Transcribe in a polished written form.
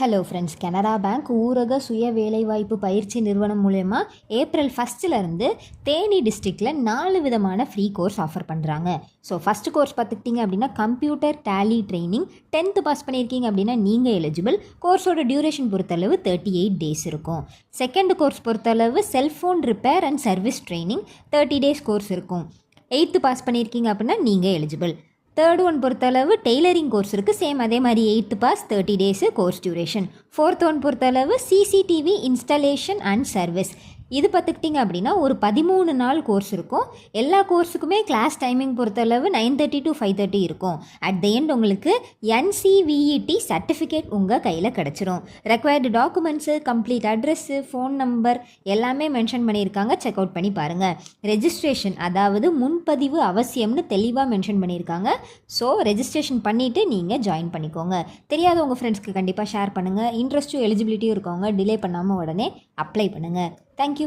Hello friends, Canara bank ஊரக சுய வேலைவாய்ப்பு பயிற்சி நிறுவனம் மூலயமா ஏப்ரல் 1 தேனி டிஸ்ட்ரிக்டில் 4 விதமான ஃப்ரீ கோர்ஸ் ஆஃபர் பண்ணுறாங்க. ஸோ ஃபஸ்ட்டு கோர்ஸ் பார்த்துக்கிட்டிங்க அப்படின்னா computer tally training. 10th pass பண்ணியிருக்கீங்க அப்படின்னா நீங்கள் எலிஜிபிள். கோர்ஸோட டியூரேஷன் பொறுத்தளவு 38 டேஸ் இருக்கும். செகண்ட் கோர்ஸ் பொறுத்தளவு cellphone repair and service training 30 days course இருக்கும். 8th பாஸ் பண்ணியிருக்கீங்க அப்படின்னா நீங்கள் எலிஜிபிள். தேர்ட் ஒன் பொறுத்தளவு டெய்லரிங் கோர்ஸ் இருக்குது. சேம் அதே மாதிரி 8th pass 30 days course duration. Fourth one பொறுத்தளவு சிசிடிவி இன்ஸ்டாலேஷன் அண்ட் சர்வீஸ். இது பார்த்துக்கிட்டிங்க அப்படின்னா ஒரு 13 நாள் கோர்ஸ் இருக்கும். எல்லா கோர்ஸுக்குமே கிளாஸ் டைமிங் பொறுத்தளவு 9:30 to 5:30 இருக்கும். அட் த எண்ட் உங்களுக்கு NCVET சர்டிஃபிகேட் உங்கள் கையில் கிடச்சிரும். Required documents, complete address, phone number எல்லாமே மென்ஷன் பண்ணியிருக்காங்க. செக் அவுட் பண்ணி பாருங்கள். ரெஜிஸ்ட்ரேஷன் அதாவது முன்பதிவு அவசியம்னு தெளிவாக மென்ஷன் பண்ணியிருக்காங்க. ஸோ ரெஜிஸ்ட்ரேஷன் பண்ணிவிட்டு நீங்கள் ஜாயின் பண்ணிக்கோங்க. தெரியாத உங்கள் ஃப்ரெண்ட்ஸ்க்கு கண்டிப்பாக ஷேர் பண்ணுங்கள். இன்ட்ரெஸ்ட்டும் எலிஜிபிலிட்டியும் இருக்கவங்க டிலே பண்ணாமல் உடனே அப்ளை பண்ணுங்கள். Thank you.